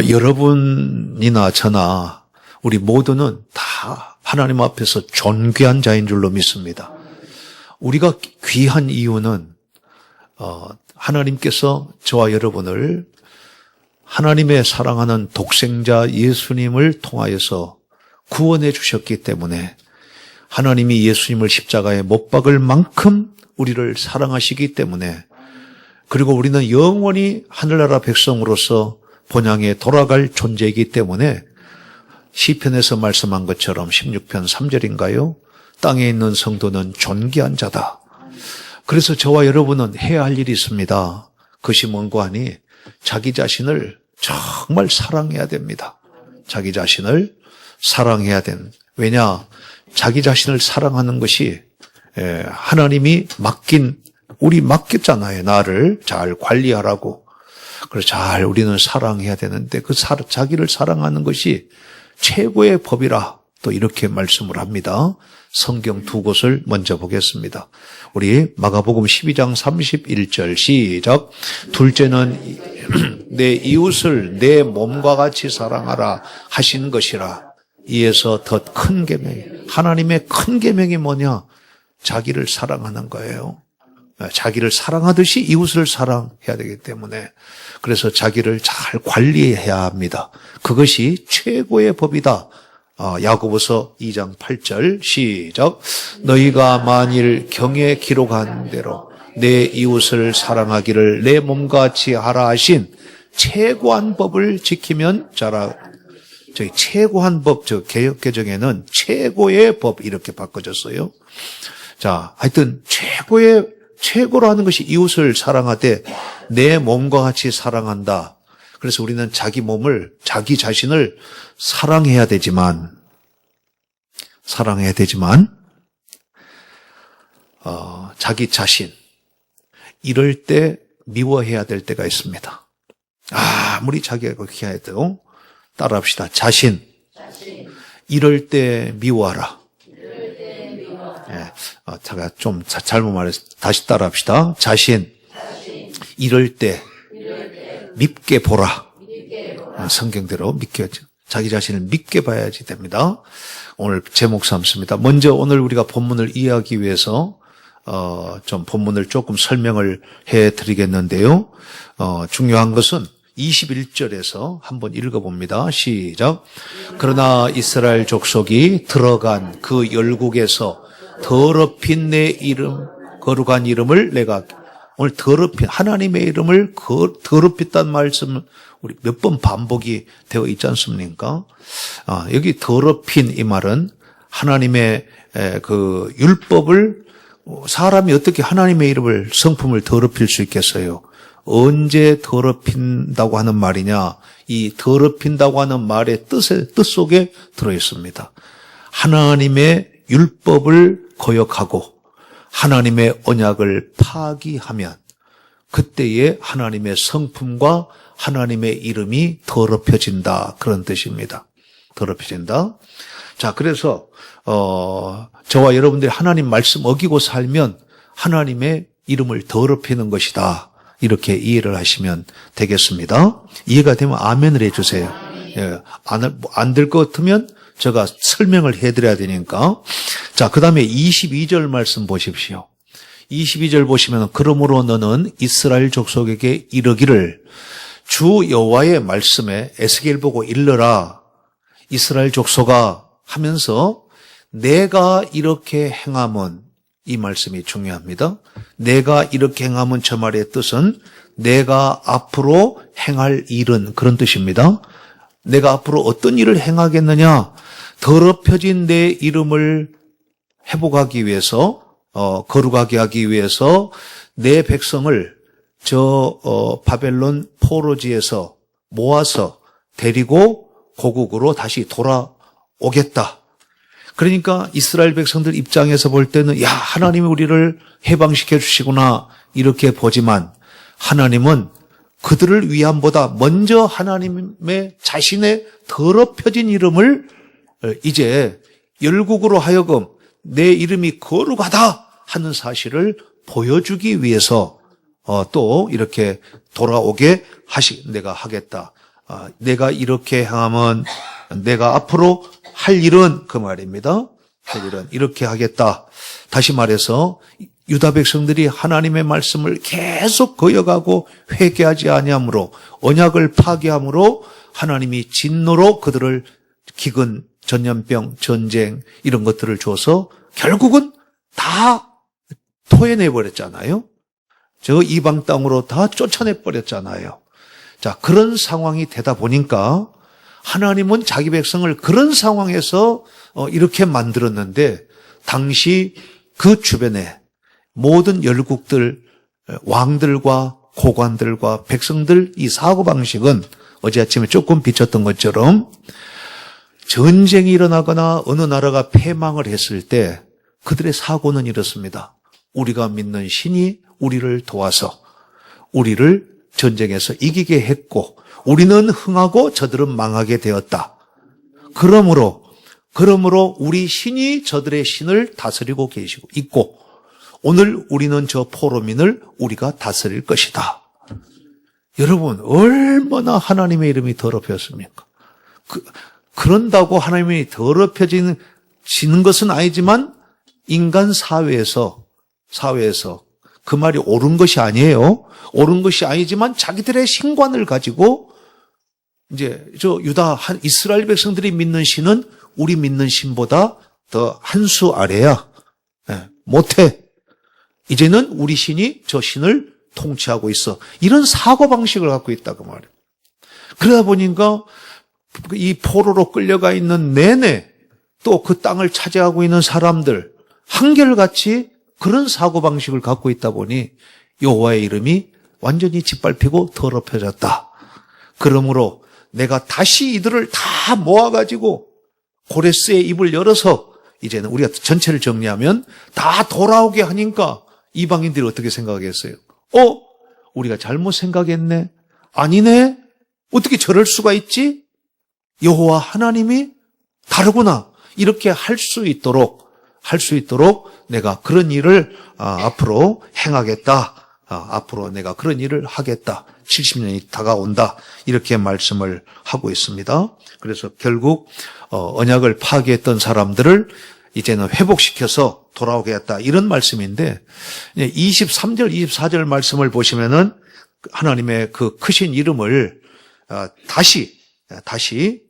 여러분이나 저나 우리 모두는 다 하나님 앞에서 존귀한 자인 줄로 믿습니다. 우리가 귀한 이유는 하나님께서 저와 여러분을 하나님의 사랑하는 독생자 예수님을 통하여서 구원해 주셨기 때문에, 하나님이 예수님을 십자가에 못 박을 만큼 우리를 사랑하시기 때문에, 그리고 우리는 영원히 하늘나라 백성으로서 본향에 돌아갈 존재이기 때문에 시편에서 말씀한 것처럼 16편 3절인가요? 땅에 있는 성도는 존귀한 자다. 그래서 저와 여러분은 해야 할 일이 있습니다. 그것이 뭔고 하니 자기 자신을 정말 사랑해야 됩니다. 자기 자신을 사랑해야 됩니다. 왜냐? 자기 자신을 사랑하는 것이 하나님이 우리 맡겼잖아요. 나를 잘 관리하라고. 그래서 잘 우리는 사랑해야 되는데 자기를 사랑하는 것이 최고의 법이라 또 이렇게 말씀을 합니다. 성경 두 곳을 먼저 보겠습니다. 우리 마가복음 12장 31절 시작. 둘째는 내 이웃을 내 몸과 같이 사랑하라 하신 것이라. 이에서 더 큰 계명, 하나님의 큰 계명이 뭐냐? 자기를 사랑하는 거예요. 자기를 사랑하듯이 이웃을 사랑해야 되기 때문에, 그래서 자기를 잘 관리해야 합니다. 그것이 최고의 법이다. 야고보서 2장 8절 시작. 너희가 만일 경에 기록한 대로 내 이웃을 사랑하기를 내 몸과 같이 하라 하신 최고한 법을 지키면 자라. 저희 최고한 법, 개역개정에는 최고의 법 이렇게 바꿔졌어요. 자, 하여튼 최고로 하는 것이 이웃을 사랑하되 내 몸과 같이 사랑한다. 그래서 우리는 자기 자신을 사랑해야 되지만 자기 자신, 이럴 때 미워해야 될 때가 있습니다. 아무리 자기가 그렇게 해도 따라합시다. 자신. 이럴 때 미워하라. 제가 좀 잘못 말해서 다시 따라합시다. 자신. 이럴 때 밉게 보라. 성경대로 자기 자신을 밉게 봐야지 됩니다. 오늘 제목 삼습니다. 먼저 오늘 우리가 본문을 이해하기 위해서 좀 본문을 조금 설명을 해드리겠는데요. 중요한 것은 21절에서 한번 읽어봅니다. 시작. 그러나 이스라엘 족속이 들어간 그 열국에서 더럽힌 내 이름, 거룩한 이름을 내가, 오늘 하나님의 이름을 더럽혔다는 말씀 우리 몇 번 반복이 되어 있지 않습니까? 여기 더럽힌 이 말은 하나님의 그 율법을, 사람이 어떻게 하나님의 이름을, 성품을 더럽힐 수 있겠어요? 언제 더럽힌다고 하는 말이냐? 이 더럽힌다고 하는 말의 뜻 속에 들어 있습니다. 하나님의 율법을 거역하고 하나님의 언약을 파기하면 그때에 하나님의 성품과 하나님의 이름이 더럽혀진다. 그런 뜻입니다. 더럽혀진다. 자, 그래서 저와 여러분들이 하나님 말씀 어기고 살면 하나님의 이름을 더럽히는 것이다. 이렇게 이해를 하시면 되겠습니다. 이해가 되면 아멘을 해주세요. 안 될 것 같으면 제가 설명을 해드려야 되니까. 자, 그 다음에 22절 말씀 보십시오. 22절 보시면 그러므로 너는 이스라엘 족속에게 이르기를 주 여호와의 말씀에 에스겔 보고 일러라. 이스라엘 족속아 하면서 내가 이렇게 행함은, 이 말씀이 중요합니다. 내가 이렇게 행함은, 저 말의 뜻은 내가 앞으로 행할 일은, 그런 뜻입니다. 내가 앞으로 어떤 일을 행하겠느냐? 더럽혀진 내 이름을 회복하기 위해서, 거룩하게 하기 위해서 내 백성을 바벨론 포로지에서 모아서 데리고 고국으로 다시 돌아오겠다. 그러니까 이스라엘 백성들 입장에서 볼 때는 야, 하나님이 우리를 해방시켜 주시구나 이렇게 보지만, 하나님은 그들을 위함보다 먼저 하나님의 자신의 더럽혀진 이름을 이제 열국으로 하여금 내 이름이 거룩하다 하는 사실을 보여주기 위해서 또 이렇게 돌아오게 내가 하겠다. 내가 이렇게 행하면 내가 앞으로 할 일은 그 말입니다. 할 일은 이렇게 하겠다. 다시 말해서 유다 백성들이 하나님의 말씀을 계속 거역하고 회개하지 아니함으로 언약을 파괴함으로 하나님이 진노로 그들을 기근, 전염병, 전쟁 이런 것들을 줘서 결국은 다 토해내버렸잖아요. 저 이방 땅으로 다 쫓아내버렸잖아요. 자, 그런 상황이 되다 보니까 하나님은 자기 백성을 그런 상황에서 이렇게 만들었는데 당시 그 주변에 모든 열국들, 왕들과 고관들과 백성들 이 사고방식은 어제 아침에 조금 비쳤던 것처럼 전쟁이 일어나거나 어느 나라가 패망을 했을 때 그들의 사고는 이렇습니다. 우리가 믿는 신이 우리를 도와서 우리를 전쟁에서 이기게 했고 우리는 흥하고 저들은 망하게 되었다. 그러므로 우리 신이 저들의 신을 다스리고 계시고 있고 오늘 우리는 저 포로민을 우리가 다스릴 것이다. 여러분 얼마나 하나님의 이름이 더럽혔습니까? 그런다고 하나님이 더럽혀지는 것은 아니지만 인간 사회에서 그 말이 옳은 것이 아니에요. 옳은 것이 아니지만 자기들의 신관을 가지고 이제 저 유다 이스라엘 백성들이 믿는 신은 우리 믿는 신보다 더 한 수 아래야. 못해. 이제는 우리 신이 저 신을 통치하고 있어. 이런 사고방식을 갖고 있다고 말이에요. 그러다 보니까 이 포로로 끌려가 있는 내내 또 그 땅을 차지하고 있는 사람들 한결같이 그런 사고방식을 갖고 있다 보니 여호와의 이름이 완전히 짓밟히고 더럽혀졌다. 그러므로 내가 다시 이들을 다 모아가지고 고레스의 입을 열어서 이제는 우리가 전체를 정리하면 다 돌아오게 하니까 이방인들이 어떻게 생각하겠어요? 우리가 잘못 생각했네? 아니네? 어떻게 저럴 수가 있지? 여호와 하나님이 다르구나. 이렇게 할 수 있도록 내가 그런 일을 앞으로 행하겠다. 앞으로 내가 그런 일을 하겠다. 70년이 다가온다. 이렇게 말씀을 하고 있습니다. 그래서 결국 언약을 파괴했던 사람들을 이제는 회복시켜서 돌아오겠다. 이런 말씀인데 23절, 24절 말씀을 보시면은 하나님의 그 크신 이름을 다시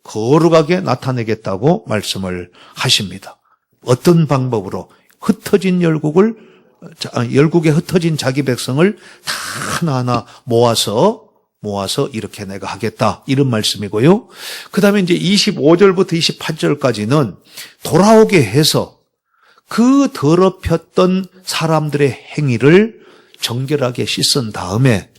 거룩하게 나타내겠다고 말씀을 하십니다. 어떤 방법으로? 열국에 흩어진 자기 백성을 다 하나하나 모아서 이렇게 내가 하겠다. 이런 말씀이고요. 그 다음에 이제 25절부터 28절까지는 돌아오게 해서 그 더럽혔던 사람들의 행위를 정결하게 씻은 다음에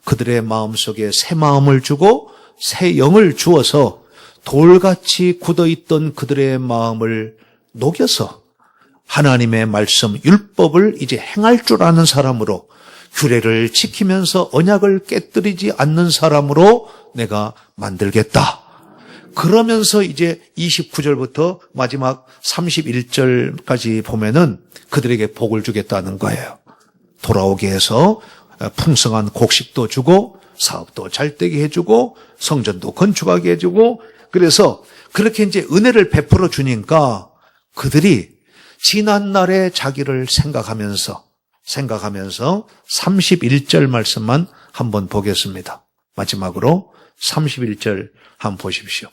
그들의 마음속에 새 마음을 주고 새 영을 주어서 돌같이 굳어있던 그들의 마음을 녹여서 하나님의 말씀, 율법을 이제 행할 줄 아는 사람으로 규례를 지키면서 언약을 깨뜨리지 않는 사람으로 내가 만들겠다. 그러면서 이제 29절부터 마지막 31절까지 보면은 그들에게 복을 주겠다는 거예요. 돌아오게 해서 풍성한 곡식도 주고 사업도 잘되게 해주고 성전도 건축하게 해주고 그래서 그렇게 이제 은혜를 베풀어 주니까 그들이 지난날의 자기를 생각하면서 31절 말씀만 한번 보겠습니다. 마지막으로 31절 한번 보십시오.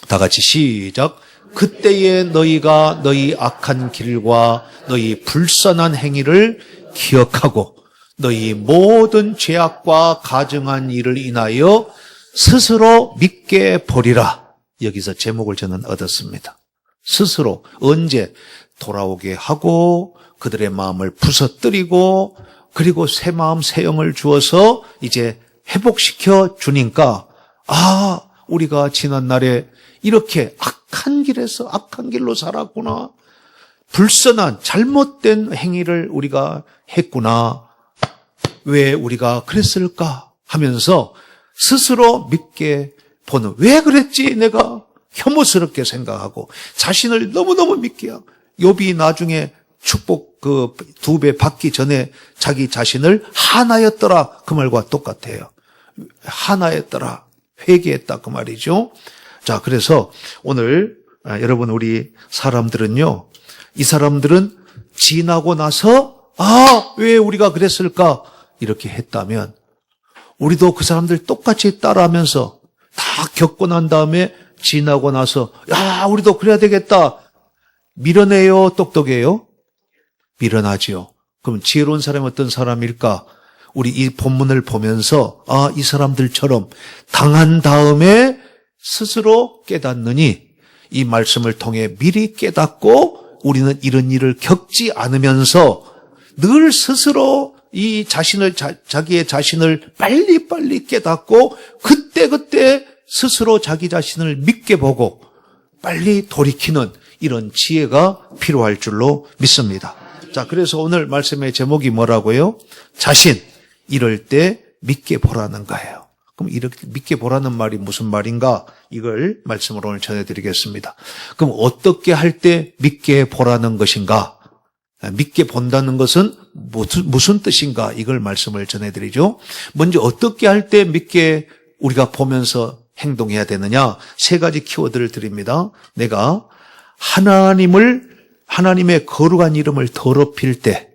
다 같이 시작. 그때에 너희가 너희 악한 길과 너희 불선한 행위를 기억하고 너희 모든 죄악과 가증한 일을 인하여 스스로 믿게 보리라. 여기서 제목을 저는 얻었습니다. 스스로 언제 돌아오게 하고 그들의 마음을 부서뜨리고 그리고 새 마음 새 영을 주어서 이제 회복시켜 주니까 우리가 지난날에 이렇게 악한 길로 살았구나. 불선한 잘못된 행위를 우리가 했구나. 왜 우리가 그랬을까 하면서 스스로 믿게 보는 왜 그랬지 내가 혐오스럽게 생각하고 자신을 너무너무 믿게 하고 욥이 나중에 축복 그 2배 받기 전에 자기 자신을 하나였더라 그 말과 똑같아요. 하나였더라. 회개했다 그 말이죠. 자, 그래서 오늘 여러분 우리 사람들은요. 이 사람들은 지나고 나서 왜 우리가 그랬을까? 이렇게 했다면 우리도 그 사람들 똑같이 따라하면서 다 겪고 난 다음에 지나고 나서 우리도 그래야 되겠다. 밀어내요, 똑똑해요? 밀어나지요. 그럼 지혜로운 사람이 어떤 사람일까? 우리 이 본문을 보면서 이 사람들처럼 당한 다음에 스스로 깨닫느니 이 말씀을 통해 미리 깨닫고 우리는 이런 일을 겪지 않으면서 늘 스스로 이 자신을 자기의 자신을 빨리빨리 깨닫고 그때 스스로 자기 자신을 믿게 보고 빨리 돌이키는 이런 지혜가 필요할 줄로 믿습니다. 자, 그래서 오늘 말씀의 제목이 뭐라고요? 자신, 이럴 때 믿게 보라는 거예요. 그럼 이렇게 믿게 보라는 말이 무슨 말인가? 이걸 말씀으로 오늘 전해드리겠습니다. 그럼 어떻게 할 때 믿게 보라는 것인가? 믿게 본다는 것은 무슨 뜻인가? 이걸 말씀을 전해드리죠. 먼저 어떻게 할 때 믿게 우리가 보면서 행동해야 되느냐? 세 가지 키워드를 드립니다. 내가 하나님의 거룩한 이름을 더럽힐 때,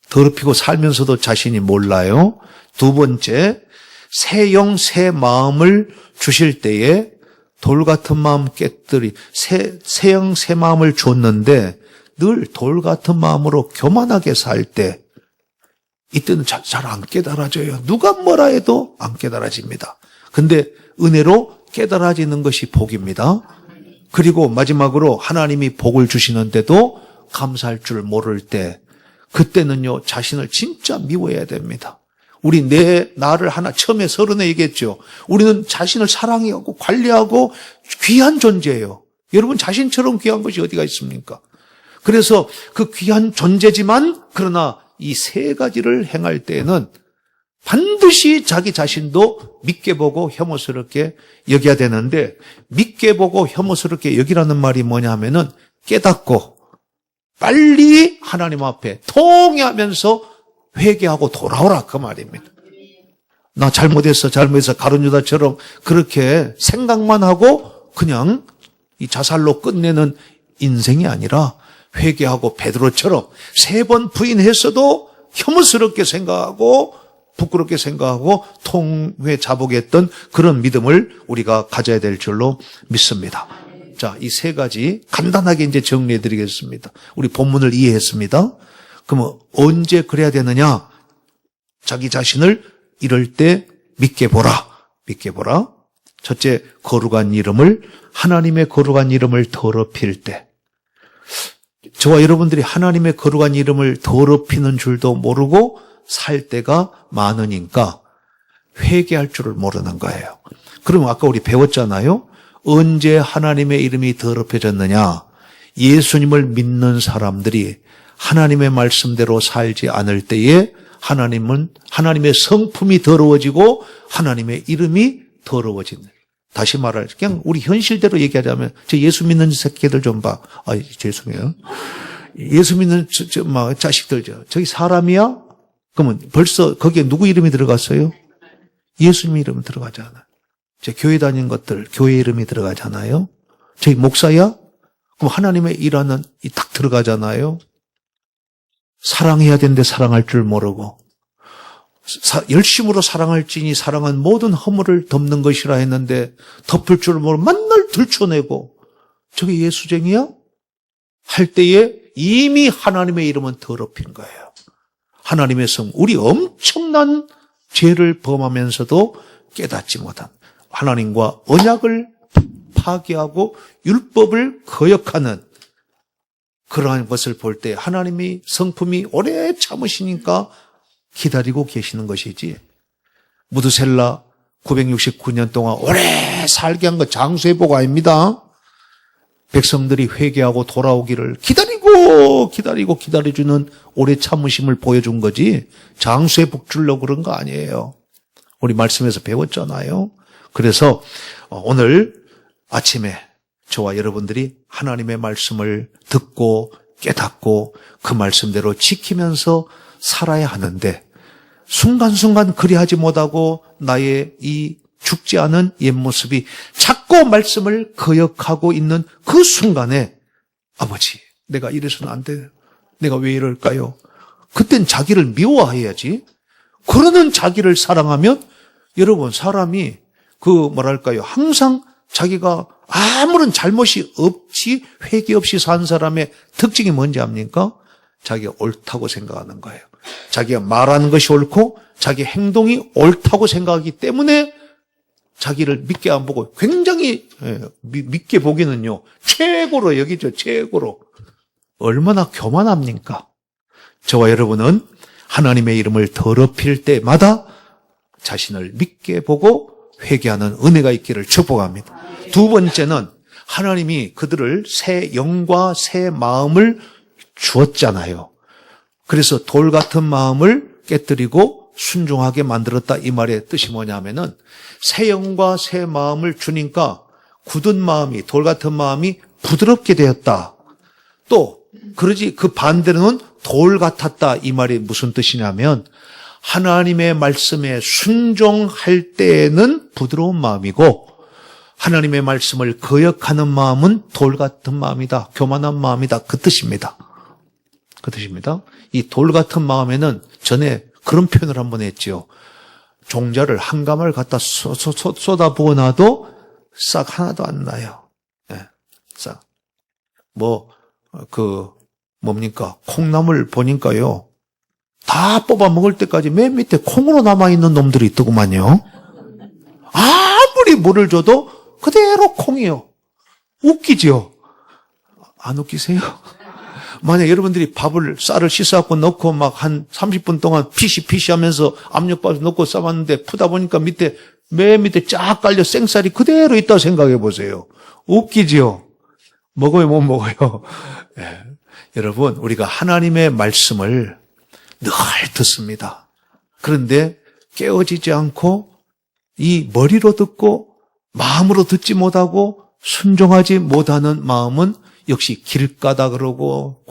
더럽히고 살면서도 자신이 몰라요. 두 번째, 새 영, 새 마음을 주실 때에 돌 같은 마음 새 영, 새 마음을 줬는데 늘 돌 같은 마음으로 교만하게 살 때, 이때는 잘 안 깨달아져요. 누가 뭐라 해도 안 깨달아집니다. 근데 은혜로 깨달아지는 것이 복입니다. 그리고 마지막으로 하나님이 복을 주시는데도 감사할 줄 모를 때, 그때는요, 자신을 진짜 미워해야 됩니다. 우리 나를 처음에 30에 얘기했죠. 우리는 자신을 사랑하고 관리하고 귀한 존재예요. 여러분 자신처럼 귀한 것이 어디가 있습니까? 그래서 그 귀한 존재지만 그러나 이 세 가지를 행할 때에는 반드시 자기 자신도 믿게 보고 혐오스럽게 여겨야 되는데, 믿게 보고 혐오스럽게 여기라는 말이 뭐냐 하면은 깨닫고 빨리 하나님 앞에 통회하면서 회개하고 돌아오라 그 말입니다. 나 잘못해서 가룟유다처럼 그렇게 생각만 하고 그냥 이 자살로 끝내는 인생이 아니라 회개하고 베드로처럼 3번 부인했어도 혐오스럽게 생각하고 부끄럽게 생각하고 통회 자복했던 그런 믿음을 우리가 가져야 될 줄로 믿습니다. 자, 이 세 가지 간단하게 이제 정리해 드리겠습니다. 우리 본문을 이해했습니다. 그러면 언제 그래야 되느냐? 자기 자신을 이럴 때 믿게 보라. 믿게 보라. 첫째, 하나님의 거룩한 이름을 더럽힐 때. 저와 여러분들이 하나님의 거룩한 이름을 더럽히는 줄도 모르고 살 때가 많으니까 회개할 줄을 모르는 거예요. 그러면 아까 우리 배웠잖아요. 언제 하나님의 이름이 더럽혀졌느냐? 예수님을 믿는 사람들이 하나님의 말씀대로 살지 않을 때에 하나님의 성품이 더러워지고 하나님의 이름이 더러워진다. 다시 그냥 우리 현실대로 얘기하자면, 저 예수 믿는 새끼들 좀 봐. 죄송해요. 예수 믿는 자식들, 저기 사람이야? 그러면 벌써 거기에 누구 이름이 들어갔어요? 예수님 이름이 들어가잖아요. 저 교회 다니는 것들, 교회 이름이 들어가잖아요. 저기 목사야? 그럼 하나님의 일하는 딱 들어가잖아요. 사랑해야 되는데 사랑할 줄 모르고, 열심으로 사랑할지니 사랑은 모든 허물을 덮는 것이라 했는데 덮을 줄 모르고 맨날 들춰내고, 저게 예수쟁이야? 할 때에 이미 하나님의 이름은 더럽힌 거예요. 하나님의 우리 엄청난 죄를 범하면서도 깨닫지 못한, 하나님과 언약을 파괴하고 율법을 거역하는 그러한 것을 볼 때 하나님이 성품이 오래 참으시니까 기다리고 계시는 것이지, 무드셀라 969년 동안 오래 살게 한 거 장수의 복 아닙니다. 백성들이 회개하고 돌아오기를 기다려주는 오래 참으심을 보여준 거지, 장수의 복 주려고 그런 거 아니에요. 우리 말씀에서 배웠잖아요. 그래서 오늘 아침에 저와 여러분들이 하나님의 말씀을 듣고 깨닫고 그 말씀대로 지키면서 살아야 하는데, 순간순간 그리하지 못하고 나의 이 죽지 않은 옛모습이 자꾸 말씀을 거역하고 있는 그 순간에 아버지, 내가 이래서는 안 돼요. 내가 왜 이럴까요? 그땐 자기를 미워해야지. 그러는 자기를 사랑하면 여러분 사람이 항상 자기가 아무런 잘못이 없이 회개 없이 산 사람의 특징이 뭔지 압니까? 자기가 옳다고 생각하는 거예요. 자기가 말하는 것이 옳고 자기 행동이 옳다고 생각하기 때문에 자기를 믿게 안 보고 굉장히 믿게 보기는요. 최고로 여기죠. 최고로. 얼마나 교만합니까? 저와 여러분은 하나님의 이름을 더럽힐 때마다 자신을 믿게 보고 회개하는 은혜가 있기를 축복합니다. 두 번째는 하나님이 그들을 새 영과 새 마음을 주었잖아요. 그래서 돌 같은 마음을 깨뜨리고 순종하게 만들었다. 이 말의 뜻이 뭐냐면은 새 영과 새 마음을 주니까 굳은 마음이, 돌 같은 마음이 부드럽게 되었다. 또 그러지 그 반대로는 돌 같았다. 이 말이 무슨 뜻이냐면 하나님의 말씀에 순종할 때에는 부드러운 마음이고 하나님의 말씀을 거역하는 마음은 돌 같은 마음이다. 교만한 마음이다. 그 뜻입니다. 그 뜻입니다. 이 돌 같은 마음에는 전에 그런 표현을 한번 했지요. 종자를 한 가마를 갖다 쏟아부어 놔도 싹 하나도 안 나요. 네, 싹. 콩나물 보니까요. 다 뽑아 먹을 때까지 맨 밑에 콩으로 남아있는 놈들이 있더구만요. 아무리 물을 줘도 그대로 콩이요. 웃기지요? 안 웃기세요? 만약 여러분들이 쌀을 씻어갖고 넣고 막 한 30분 동안 피시 하면서 압력밥을 넣고 싸봤는데 푸다 보니까 맨 밑에 쫙 깔려 생쌀이 그대로 있다고 생각해 보세요. 웃기지요? 먹어요, 못 먹어요? 네. 여러분, 우리가 하나님의 말씀을 늘 듣습니다. 그런데 깨어지지 않고 이 머리로 듣고 마음으로 듣지 못하고 순종하지 못하는 마음은 역시 길가다 그러고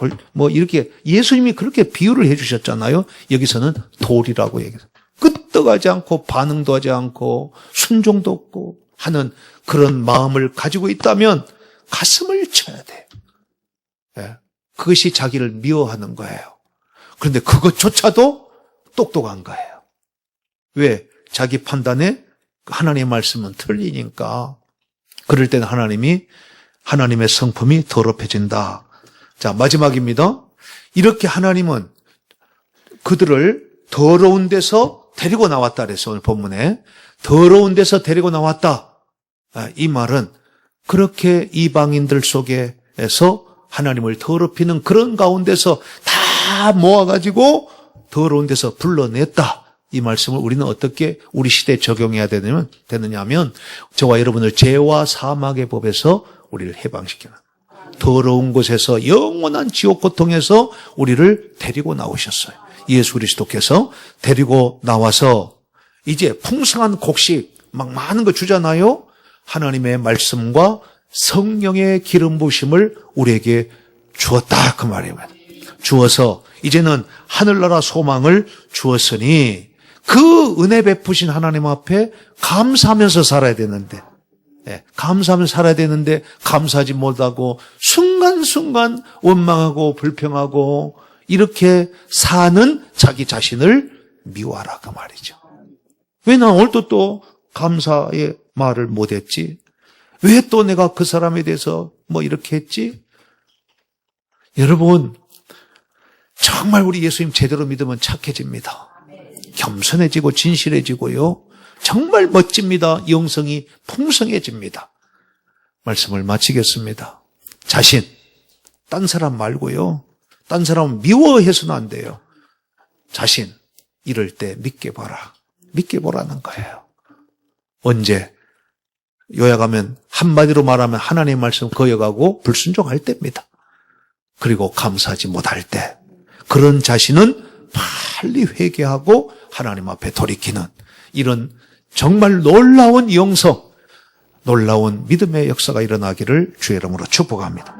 이렇게 예수님이 그렇게 비유를 해주셨잖아요. 여기서는 돌이라고 얘기해요. 끄떡하지 않고 반응도 하지 않고 순종도 없고 하는 그런 마음을 가지고 있다면 가슴을 쳐야 돼요. 네. 그것이 자기를 미워하는 거예요. 그런데 그것조차도 똑똑한 거예요. 왜? 자기 판단에 하나님의 말씀은 틀리니까. 그럴 때는 하나님의 성품이 더럽혀진다. 자, 마지막입니다. 이렇게 하나님은 그들을 더러운 데서 데리고 나왔다 그랬어요. 오늘 본문에. 더러운 데서 데리고 나왔다. 이 말은 그렇게 이방인들 속에서 하나님을 더럽히는 그런 가운데서 다 모아가지고 더러운 데서 불러냈다. 이 말씀을 우리는 어떻게 우리 시대에 적용해야 되느냐면 저와 여러분을 죄와 사망의 법에서 우리를 해방시키는 더러운 곳에서 영원한 지옥 고통에서 우리를 데리고 나오셨어요. 예수 그리스도께서 데리고 나와서 이제 풍성한 곡식 막 많은 거 주잖아요. 하나님의 말씀과 성령의 기름 부으심을 우리에게 주었다 그 말이에요. 주어서 이제는 하늘나라 소망을 주었으니 그 은혜 베푸신 하나님 앞에 감사하면서 살아야 되는데 감사하면서 살아야 되는데 감사하지 못하고 순간순간 원망하고 불평하고 이렇게 사는 자기 자신을 미워하라 그 말이죠. 왜 난 오늘도 또 감사의 말을 못했지? 왜 또 내가 그 사람에 대해서 이렇게 했지? 여러분 정말 우리 예수님 제대로 믿으면 착해집니다. 겸손해지고 진실해지고요. 정말 멋집니다. 영성이 풍성해집니다. 말씀을 마치겠습니다. 자신, 딴 사람 말고요. 딴 사람 미워해서는 안 돼요. 자신, 이럴 때 믿게 봐라. 믿게 보라는 거예요. 언제? 요약하면 한마디로 말하면 하나님의 말씀 거역하고 불순종할 때입니다. 그리고 감사하지 못할 때. 그런 자신은 빨리 회개하고 하나님 앞에 돌이키는 이런 정말 놀라운 영성, 놀라운 믿음의 역사가 일어나기를 주의 이름으로 축복합니다.